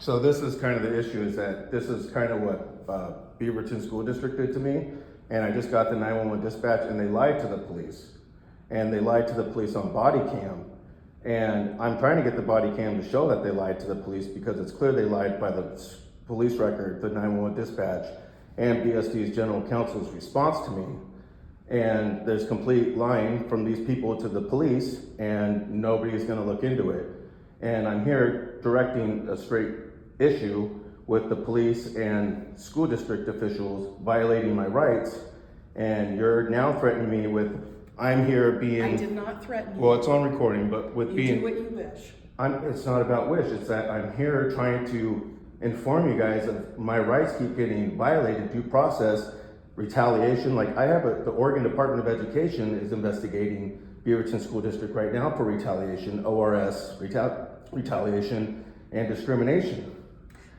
So this is kind of the issue, is that this is kind of what Beaverton School District did to me. And I just got the 911 dispatch and they lied to the police. And they lied to the police on body cam. And I'm trying to get the body cam to show that they lied to the police, because it's clear they lied by the police record, the 911 dispatch, and BSD's general counsel's response to me. And there's complete lying from these people to the police, and nobody's gonna look into it. And I'm here directing a straight issue with the police and school district officials violating my rights, and you're now threatening me with, I'm here being— I did not threaten you. Well, it's on recording, but with You do what you wish. It's not about wish, it's that I'm here trying to inform you guys that my rights keep getting violated, due process, retaliation. Like I have the Oregon Department of Education is investigating Beaverton School District right now for retaliation, ORS, retaliation and discrimination.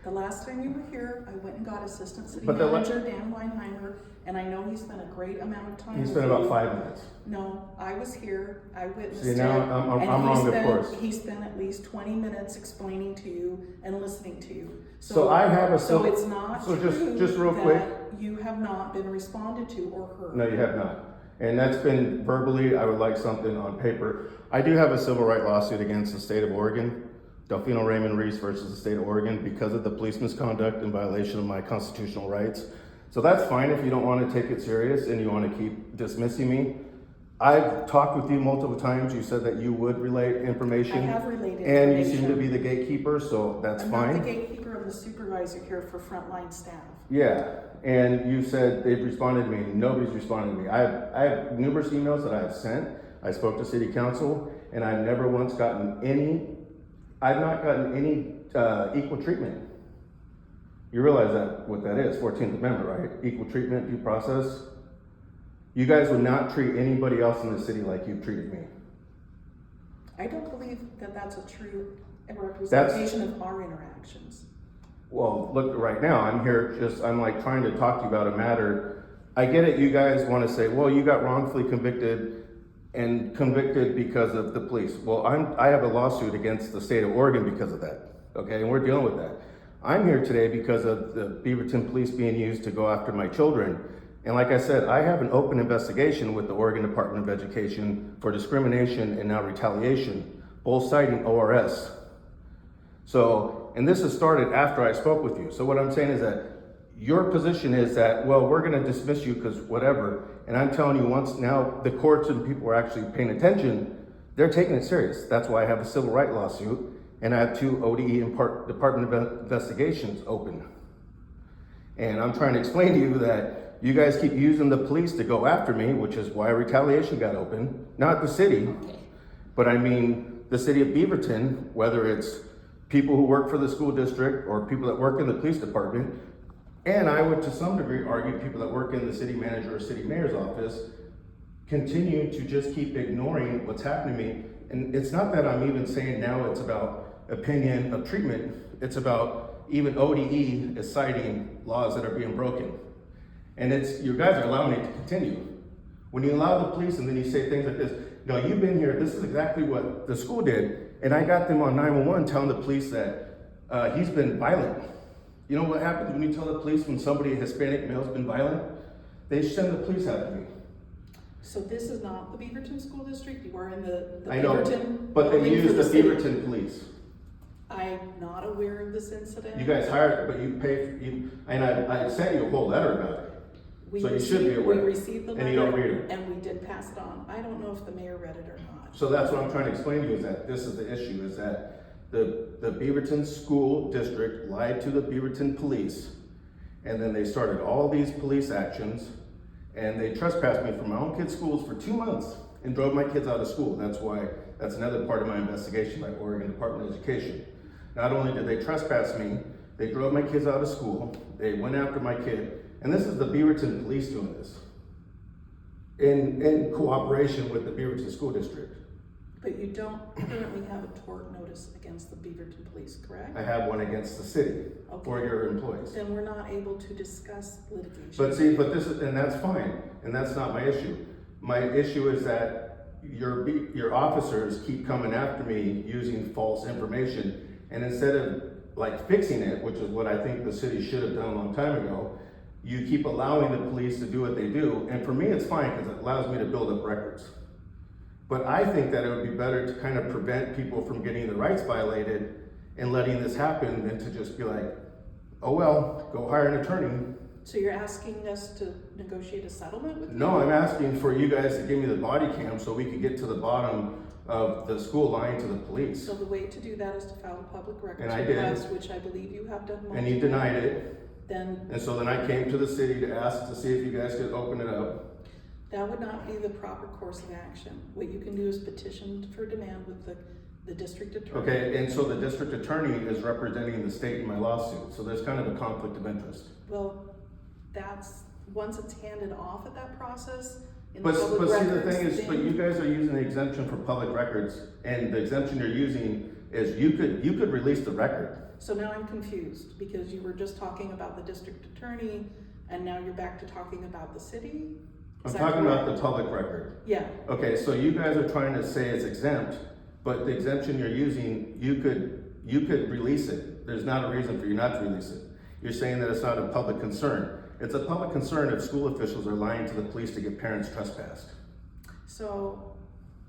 The last time you were here, I went and got Assistant City But Manager Dan Weinheimer, and I know he spent a great amount of time. He with spent you. about 5 minutes. No, I was here, I witnessed See, now it. I'm and wrong, of course. He spent at least 20 minutes explaining to you and listening to you. So I have a So it's not so true just real that quick. you have not been responded to or heard. No, you have not. And that's been verbally. I would like something on paper. I do have a civil rights lawsuit against the state of Oregon, Delfino Raymond Reese versus the state of Oregon, because of the police misconduct in violation of my constitutional rights. So that's fine if you don't want to take it serious and you want to keep dismissing me. I've talked with you multiple times. You said that you would relay information. I have relayed And you information. seem to be the gatekeeper, so that's I'm fine. not the gatekeeper, I'm the supervisor here for frontline staff. Yeah, and you said they've responded to me. Nobody's responded to me. I have numerous emails that I have sent. I spoke to city council, and I've never once gotten any. I've not gotten any equal treatment. You realize that what that is? 14th Amendment, right? Equal treatment, due process. You guys would not treat anybody else in the city like you've treated me. I don't believe that that's a true representation of our interactions. Well, look, right now, I'm here I'm like trying to talk to you about a matter. I get it, you guys want to say, well, you got wrongfully convicted and convicted because of the police. Well, I have a lawsuit against the state of Oregon because of that, okay? And we're dealing with that. I'm here today because of the Beaverton police being used to go after my children. And like I said, I have an open investigation with the Oregon Department of Education for discrimination and now retaliation, both citing ORS. So, and this has started after I spoke with you. So what I'm saying is that your position is that, well, we're gonna dismiss you because whatever. And I'm telling you, once now the courts and people are actually paying attention, they're taking it serious. That's why I have a civil rights lawsuit, and I have 2 ODE and Department of Investigations open. And I'm trying to explain to you that you guys keep using the police to go after me, which is why retaliation got open. Not the city, but I mean the city of Beaverton, whether it's people who work for the school district or people that work in the police department. And I would, to some degree, argue people that work in the city manager or city mayor's office continue to just keep ignoring what's happening to me. And it's not that I'm even saying now it's about opinion of treatment. It's about even ODE is citing laws that are being broken. And you guys are allowing it to continue. When you allow the police and then you say things like this, no, you've been here, this is exactly what the school did. And I got them on 911 telling the police that he's been violent. You know what happens when you tell the police when somebody, a Hispanic male's been violent? They send the police after me. So this is not the Beaverton School District, you are in the I know, Beaverton. but they building use for the city. Beaverton police. I'm not aware of this incident. You guys hired, but you pay, and I sent you a whole letter about it. So you should be aware. We received the letter. And you don't read it. And we did pass it on. I don't know if the mayor read it or not. So that's what I'm trying to explain to you, is that this is the issue, is that the Beaverton School District lied to the Beaverton police, and then they started all these police actions, and they trespassed me from my own kids' schools for 2 months and drove my kids out of school. That's another part of my investigation by Oregon Department of Education. Not only did they trespass me, they drove my kids out of school, they went after my kid, and this is the Beaverton police doing this in cooperation with the Beaverton School District. But you don't currently have a tort notice against the Beaverton Police, correct? I have one against the city for your employees. Then we're not able to discuss litigation. But and that's fine, and that's not my issue. My issue is that your officers keep coming after me using false information, and instead of like fixing it, which is what I think the city should have done a long time ago, you keep allowing the police to do what they do, and for me, it's fine, because it allows me to build up records. But I think that it would be better to kind of prevent people from getting their rights violated and letting this happen than to just be like, oh well, go hire an attorney. So you're asking us to negotiate a settlement with you? No, I'm asking for you guys to give me the body cam so we could get to the bottom of the school lying to the police. So the way to do that is to file a public records And I did. request, which I believe you have done multiple. And you denied it. Then And so then I came to the city to ask to see if you guys could open it up. that would not be the proper course of action. What you can do is petition for demand with the district attorney. Okay, and so the district attorney is representing the state in my lawsuit, so there's kind of a conflict of interest. Well, that's, once it's handed off at that process, in the But public see, the records thing is, but you guys are using the exemption for public records, and the exemption you're using is you could release the record. So now I'm confused, because you were just talking about the district attorney, and now you're back to talking about the city? I'm Is that talking about correct? the public record. Yeah, Okay, so you guys are trying to say it's exempt, but the exemption you're using, you could release it. There's not a reason for you not to release it. You're saying that it's not a public concern. It's a public concern if school officials are lying to the police to get parents trespassed. so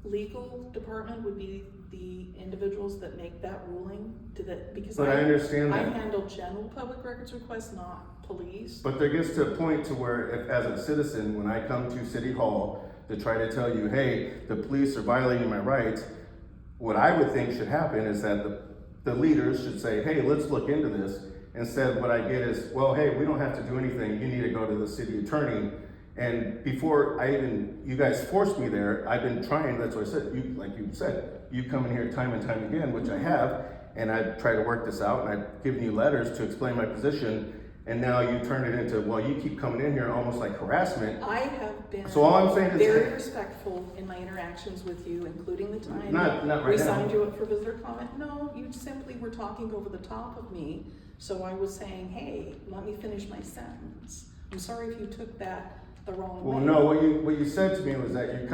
legal department would be the individuals that make that ruling to that, because But I understand I that. handle general public records requests, not police. But there gets to a point to where if, as a citizen, when I come to City Hall to try to tell you, hey, the police are violating my rights, what I would think should happen is that the leaders should say, hey, let's look into this. Instead, what I get is, well, hey, we don't have to do anything. You need to go to the city attorney. And before you guys forced me there, I've been trying, that's what I said, like you said, you come in here time and time again, which I have, and I try to work this out, and I've given you letters to explain my position, and now you turn it into, well, you keep coming in here almost like harassment. I have been So all I'm saying is very respectful in my interactions with you, including the time Not right we now. signed you up for visitor comment. No, you simply were talking over the top of me. So I was saying, hey, let me finish my sentence. I'm sorry if you took that the wrong way. Well, no, what you said to me was that you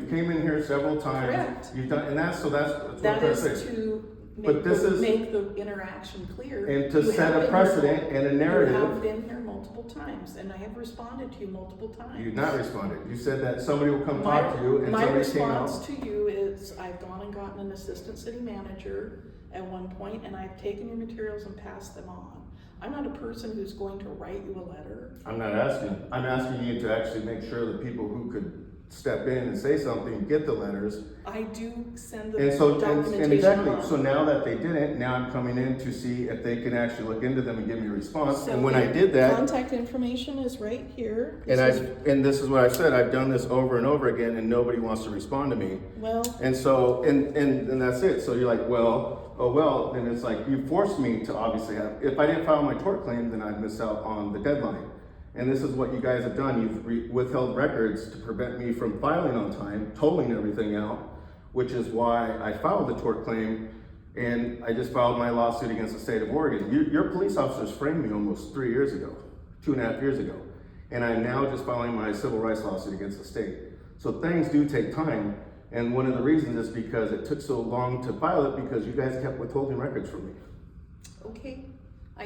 came in here several times. Correct. You've done, and that's what I'm That trying is to say. to But this is- make the interaction clear. And to You set have a been precedent here- and a narrative. You have been here multiple times, and I have responded to you multiple times. You've not responded. You said that somebody will come talk to you, and My somebody came response out. to you is, I've gone and gotten an assistant city manager at one point, and I've taken your materials and passed them on. I'm not a person who's going to write you a letter. I'm not asking. I'm asking you to actually make sure the people who could step in and say something get the letters. I do send the And so, documentation and exactly, on. so now that they didn't, now I'm coming in to see if they can actually look into them and give me a response. So And when I the did that, contact information is right here. and This is- and this is what I've said, I've done this over and over again, and nobody wants to respond to me. Well, And so, and that's it. So you're like, well, oh well, then it's like, you forced me to obviously have, if I didn't file my tort claim, then I'd miss out on the deadline. And this is what you guys have done. You've withheld records to prevent me from filing on time, tolling everything out, which is why I filed the tort claim. And I just filed my lawsuit against the state of Oregon. Your police officers framed me almost 3 years ago, 2.5 years ago. And I'm now just filing my civil rights lawsuit against the state. So things do take time. And one of the reasons is because it took so long to file it because you guys kept withholding records from me. okay.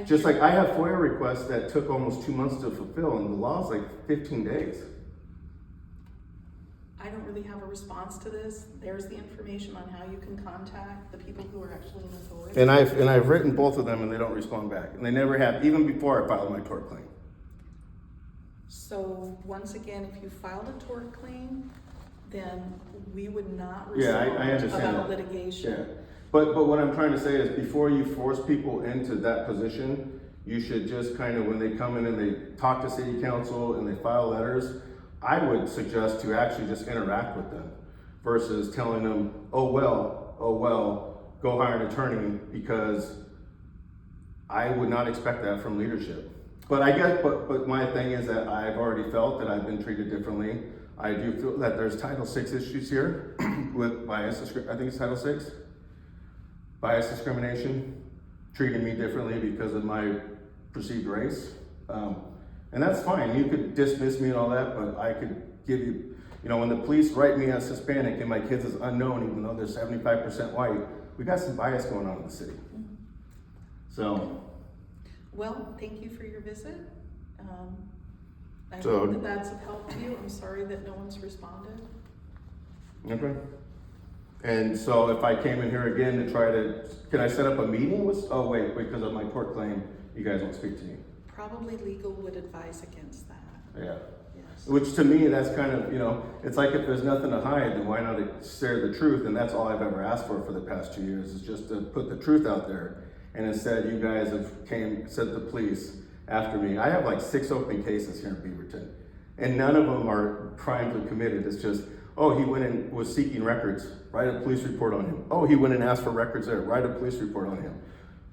Just like I have FOIA requests that took almost 2 months to fulfill, and the law's like 15 days. I don't really have a response to this. There's the information on how you can contact the people who are actually in authority. And I've written both of them, and they don't respond back, and they never have, even before I filed my tort claim. So once again, if you filed a tort claim, then we would not Yeah, I respond understand about that. litigation. Yeah, but what I'm trying to say is before you force people into that position, you should just kind of, when they come in and they talk to city council and they file letters, I would suggest to actually just interact with them versus telling them, oh well, go hire an attorney, because I would not expect that from leadership. But I guess, but my thing is that I've already felt that I've been treated differently. I do feel that there's Title VI issues here with bias, I think it's Title VI. Bias discrimination, treating me differently because of my perceived race. And that's fine, you could dismiss me and all that, but I could give you, when the police write me as Hispanic and my kids as unknown, even though they're 75% white, we got some bias going on in the city. So, Well, thank you for your visit. I So- hope that that's of help to you. I'm sorry that no one's responded. okay. And so if I came in here again to try to, can I set up a meeting with, oh wait, because of my tort claim, you guys won't speak to me? Probably legal would advise against that, Yeah. yes. Which to me, that's kind of, it's like if there's nothing to hide, then why not share the truth? And that's all I've ever asked for the past 2 years, is just to put the truth out there. And instead, you guys have sent the police after me. I have like 6 open cases here in Beaverton, and none of them are crimes committed. It's just, oh, he went and was seeking records, write a police report on him. Oh, he went and asked for records there, write a police report on him.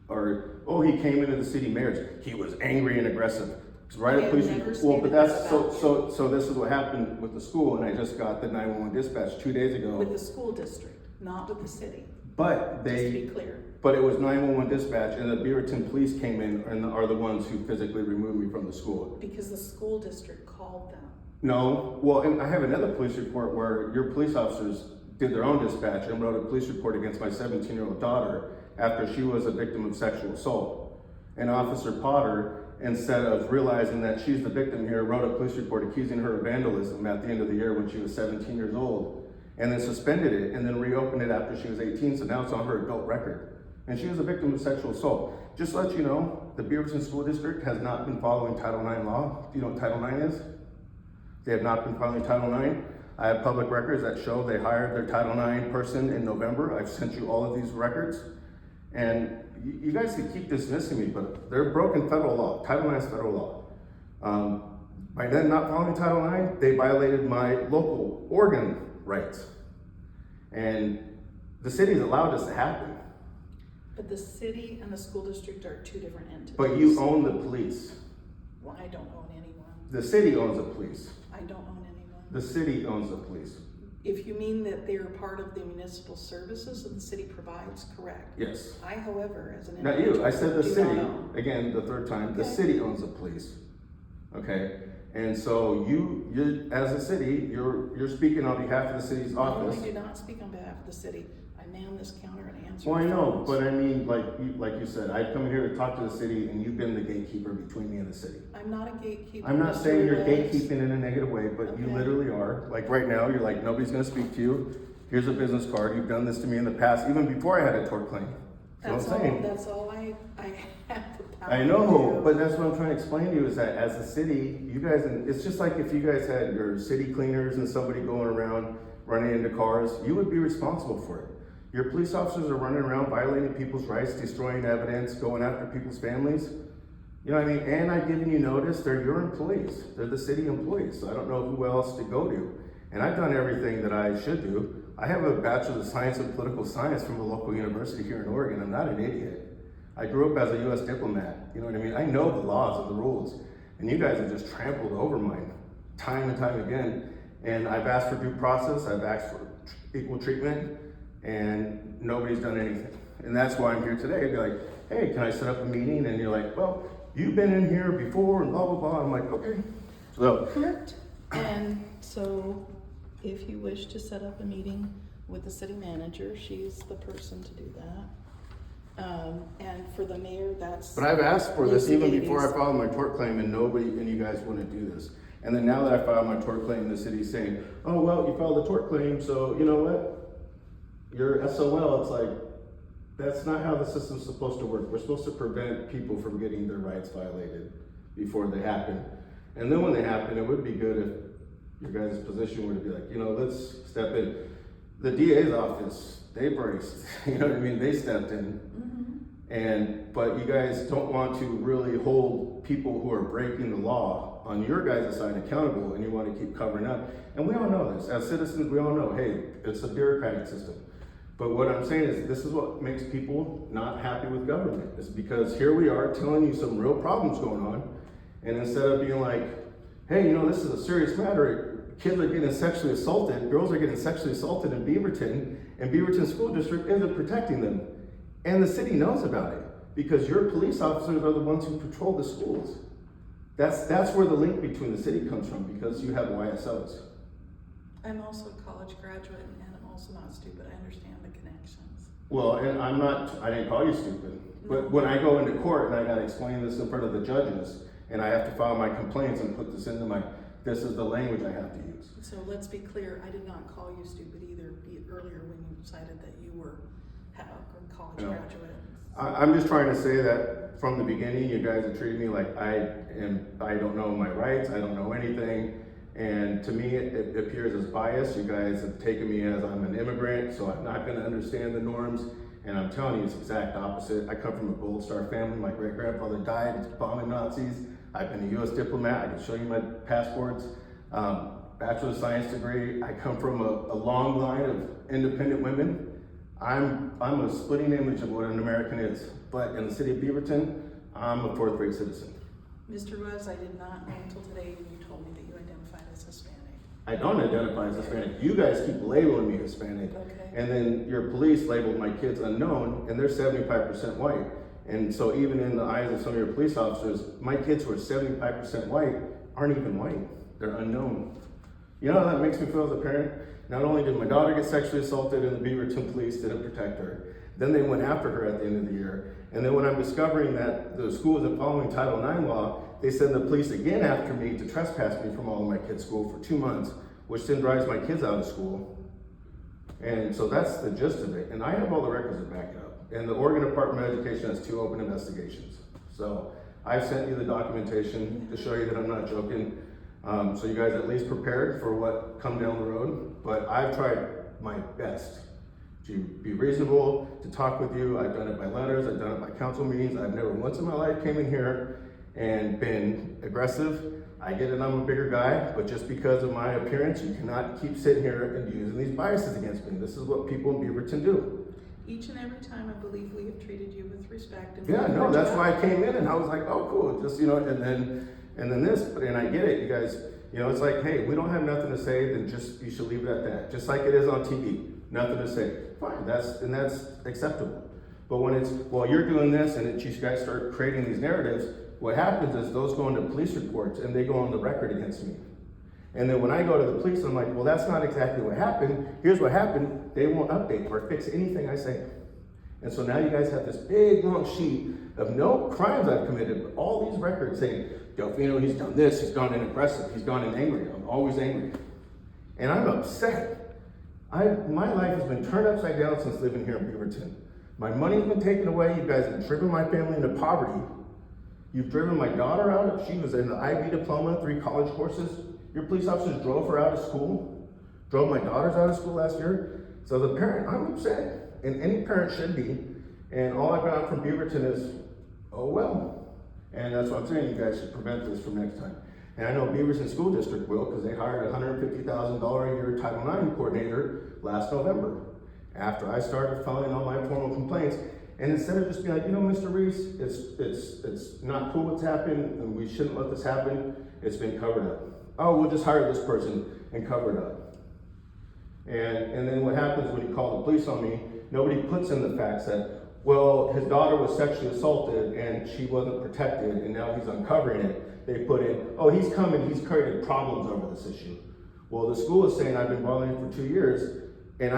Or, oh, he came into the city mayor's, he was angry and aggressive, write a police report. Well, but that's, so this is what happened with the school, and I just got the 911 dispatch 2 days ago. With the school district, not with the city, But just to be clear. But it was 911 dispatch, and the Beaverton police came in and are the ones who physically removed me from the school. Because the school district called them. No, well, and I have another police report where your police officers did their own dispatch and wrote a police report against my 17-year-old daughter after she was a victim of sexual assault. And Officer Potter, instead of realizing that she's the victim here, wrote a police report accusing her of vandalism at the end of the year when she was 17 years old, and then suspended it and then reopened it after she was 18, so now it's on her adult record. And she was a victim of sexual assault. Just to let you know, the Beaverton School District has not been following Title IX law. Do you know what Title IX is? They have not been following Title IX. I have public records that show they hired their Title IX person in November. I've sent you all of these records. And you guys can keep dismissing me, but they're broken federal law. Title IX is federal law. By then not following Title IX, they violated my local Oregon rights. And the city's allowed this to happen. But the city and the school district are 2 different entities. But you own the police. Well, I don't own anyone. The city owns the police. I don't own anyone. The city owns the police. If you mean that they're part of the municipal services that the city provides, correct. Yes. I, however, as an Not individual, you. I said the do city. not own. Again, the third time. The Okay. city owns the police. Okay? And so you as a city, you're speaking on behalf of the city's office. No, I do not speak on behalf of the city. I man this counter and answer Well, I know, phones. but I mean, like you said, I've come here to talk to the city, and you've been the gatekeeper between me and the city. I'm not a gatekeeper. I'm not Mr. saying you're Rhodes. gatekeeping in a negative way, but you Okay. literally are. Like right now, you're like, nobody's gonna speak to you. Here's a business card. You've done this to me in the past, even before I had a tort claim. That's what I'm saying. That's all I have the power I know, to do. but that's what I'm trying to explain to you is that as a city, you guys, and it's just like if you guys had your city cleaners and somebody going around running into cars, you would be responsible for it. Your police officers are running around violating people's rights, destroying evidence, going after people's families. You know what I mean? And I've given you notice, they're your employees. They're the city employees, so I don't know who else to go to. And I've done everything that I should do. I have a Bachelor of Science in Political Science from a local university here in Oregon. I'm not an idiot. I grew up as a U.S. diplomat. You know what I mean? I know the laws and the rules. And you guys have just trampled over mine time and time again. And I've asked for due process. I've asked for equal treatment. And nobody's done anything. And that's why I'm here today. Be like, hey, can I set up a meeting? And you're like, well, you've been in here before and blah, blah, blah. I'm like, okay. So, Correct. And so if you wish to set up a meeting with the city manager, she's the person to do that. And for the mayor, that's. but I've asked for this Lucy even Davies. before I filed my tort claim, and you guys wouldn't do this. And then now that I filed my tort claim, the city's saying, oh, well, you filed a tort claim, so you know what? You're SOL. It's like, that's not how the system's supposed to work. We're supposed to prevent people from getting their rights violated before they happen. And then when they happen, it would be good if your guys' position were to be like, let's step in. The DA's office, they've already, you know what I mean? They stepped in. But you guys don't want to really hold people who are breaking the law on your guys' side accountable, and you want to keep covering up. And we all know this. As citizens, we all know, hey, it's a bureaucratic system. But what I'm saying is this is what makes people not happy with government. Is because here we are telling you some real problems going on, and instead of being like, hey, this is a serious matter. Kids are getting sexually assaulted. Girls are getting sexually assaulted in Beaverton, and Beaverton School District isn't protecting them. And the city knows about it because your police officers are the ones who patrol the schools. That's where the link between the city comes from, because you have YSOs. I'm also a college graduate, and I'm also not stupid. I understand the connections. Well, and I didn't call you stupid, but when I go into court and I gotta explain this in front of the judges, and I have to file my complaints and put this into this is the language I have to use. So let's be clear, I did not call you stupid either earlier when you decided that you were a college graduate. I'm just trying to say that from the beginning, you guys have treated me like I don't know my rights, I don't know anything. And to me, it appears as bias. You guys have taken me as I'm an immigrant, so I'm not gonna understand the norms. And I'm telling you, it's the exact opposite. I come from a Gold Star family. My great grandfather died bombing Nazis. I've been a US diplomat. I can show you my passports. Bachelor of Science degree. I come from a long line of independent women. I'm a splitting image of what an American is. But in the city of Beaverton, I'm a fourth grade citizen. Mr. Wes, I did not know until today when you told me that you identified as Hispanic. I don't identify as Hispanic. You guys keep labeling me Hispanic. Okay. And then your police labeled my kids unknown, and they're 75% white. And so even in the eyes of some of your police officers, my kids who are 75% white aren't even white. They're unknown. You know how that makes me feel as a parent? Not only did my daughter get sexually assaulted and the Beaverton police didn't protect her, then they went after her at the end of the year. And then when I'm discovering that the school isn't following Title IX law, they send the police again after me to trespass me from all of my kids' school for 2 months, which then drives my kids out of school. And so that's the gist of it. And I have all the records to back it up. And the Oregon Department of Education has 2 open investigations. So I've sent you the documentation to show you that I'm not joking. So you guys at least prepared for what come down the road. But I've tried my best to be reasonable, to talk with you. I've done it by letters, I've done it by council meetings. I've never once in my life came in here and been aggressive. I get it, I'm a bigger guy, but just because of my appearance, you cannot keep sitting here and using these biases against me. This is what people in Beaverton do. Each and every time, I believe we have treated you with respect. And Yeah, no, that's why I came in and I was like, oh, cool, just, and then this, and I get it, you guys, it's like, hey, we don't have nothing to say, then just, you should leave it at that. Just like it is on TV, nothing to say. Fine, that's acceptable. But when it's, well, you're doing this, and you guys start creating these narratives, what happens is those go into police reports and they go on the record against me. And then when I go to the police, I'm like, well, that's not exactly what happened. Here's what happened. They won't update or fix anything I say. And so now you guys have this big long sheet of no crimes I've committed, but all these records saying, Delfino, he's done this, he's gone in aggressive, he's gone in angry. I'm always angry. And I'm upset. My life has been turned upside down since living here in Beaverton. My money's been taken away. You guys have driven my family into poverty. You've driven my daughter out. She was in the IB diploma, 3 college courses. Your police officers drove her out of school, drove my daughters out of school last year. So as a parent, I'm upset, and any parent should be. And all I got from Beaverton is, oh well. And that's what I'm saying, you guys should prevent this from next time. And I know Beaverton School District will, because they hired a $150,000 a year Title IX coordinator last November, after I started filing all my formal complaints. And instead of just being like, Mr. Reese, it's not cool what's happened, and we shouldn't let this happen, it's been covered up. Oh, we'll just hire this person and cover it up. And then what happens when you call the police on me, nobody puts in the facts that, well, his daughter was sexually assaulted and she wasn't protected and now he's uncovering it. They put in, oh, he's created problems over this issue. Well, the school is saying I've been bothering it for 2 years, and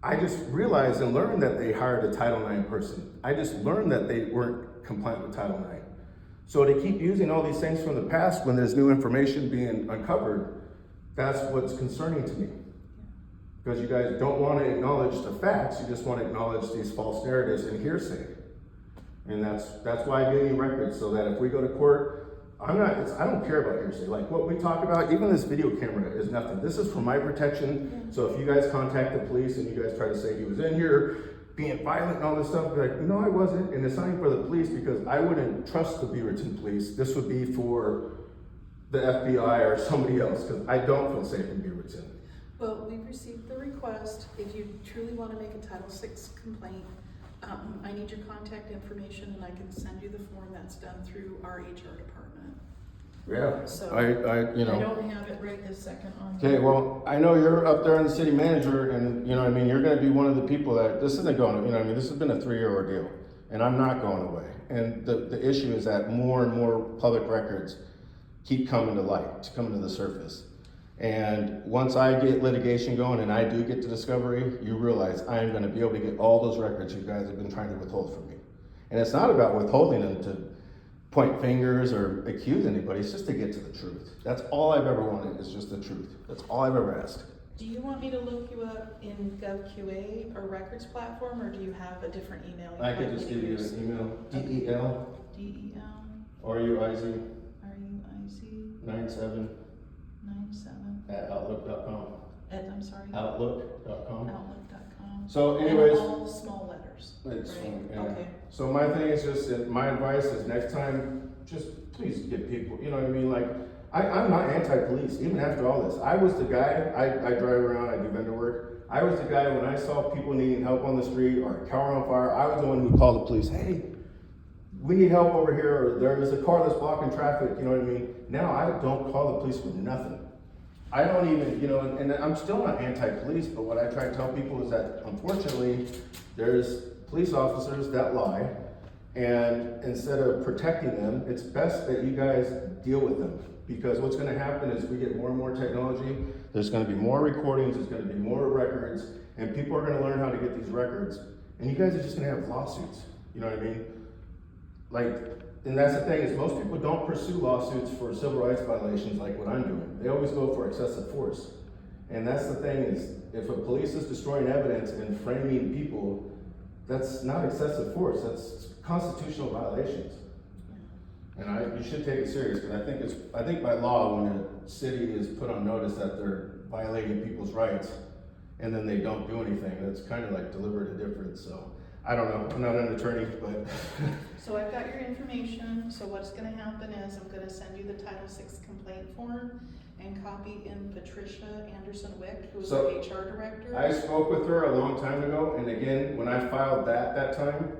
I just realized and learned that they hired a Title IX person. I just learned that they weren't compliant with Title IX. So to keep using all these things from the past when there's new information being uncovered, that's what's concerning to me. Because you guys don't want to acknowledge the facts, you just want to acknowledge these false narratives and hearsay. And that's why I give you records, so that if we go to court, I don't care about hearsay. Like what we talk about, even this video camera is nothing. This is for my protection. So if you guys contact the police and you guys try to say he was in here being violent and all this stuff, be like, no, I wasn't. And it's not even for the police, because I wouldn't trust the Beaverton police. This would be for the FBI or somebody else, because I don't feel safe in Beaverton. Well, we've received the request. If you truly want to make a Title VI complaint, I need your contact information, and I can send you the form that's done through our HR department. Yeah, So I I don't have it right this second on. Okay, well, I know you're up there in the city manager, and you're gonna be one of the people that, this isn't going, this has been a 3-year ordeal, and I'm not going away. And the issue is that more and more public records keep coming to light, to come to the surface. And once I get litigation going and I do get to discovery, you realize I am gonna be able to get all those records you guys have been trying to withhold from me. And it's not about withholding them to point fingers or accuse anybody, it's just to get to the truth. That's all I've ever wanted, is just the truth. That's all I've ever asked. Do you want me to look you up in GovQA or records platform, or do you have a different email? I could just give you an email, DEL, DEL, RUIZ, RUIZ 97 97 at outlook.com. I'm sorry. Outlook.com. Outlook.com. So anyways, And all small letters. it's right? fine, yeah. Okay. So my thing is just that my advice is next time, just please get people, you know what I mean? Like, I'm not anti-police, even after all this. I was the guy, I drive around, I do vendor work. I was the guy when I saw people needing help on the street or a car on fire, I was the one who called the police. Hey, we need help over here, or there is a car that's blocking traffic, you know what I mean? Now I don't call the police for nothing. I don't even, you know, and I'm still not anti-police, but what I try to tell people is that unfortunately, there's police officers that lie, and instead of protecting them, it's best that you guys deal with them. Because what's gonna happen is we get more and more technology, there's gonna be more recordings, there's gonna be more records, and people are gonna learn how to get these records, and you guys are just gonna have lawsuits, you know what I mean? Like, and that's the thing, is most people don't pursue lawsuits for civil rights violations like what I'm doing. They always go for excessive force. And that's the thing, is if a police is destroying evidence and framing people, that's not excessive force, that's constitutional violations. And you should take it serious, because I think by law, when a city is put on notice that they're violating people's rights, and then they don't do anything, that's kind of like deliberate indifference, so. I don't know, I'm not an attorney, but. So I've got your information, so what's gonna happen is I'm gonna send you the Title VI complaint form and copy in Patricia Anderson-Wick, who's So, our HR director. I spoke with her a long time ago, and again, when I filed that time,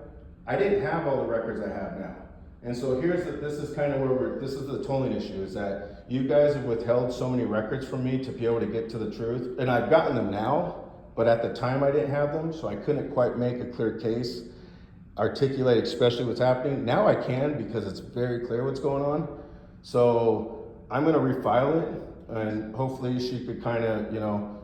I didn't have all the records I have now. And so this is kind of where this is the tolling issue, is that you guys have withheld so many records from me to be able to get to the truth, and I've gotten them now, but at the time I didn't have them, so I couldn't quite make a clear case, articulate especially what's happening. Now I can, because it's very clear what's going on. So I'm gonna refile it, and hopefully she could kind of, you know,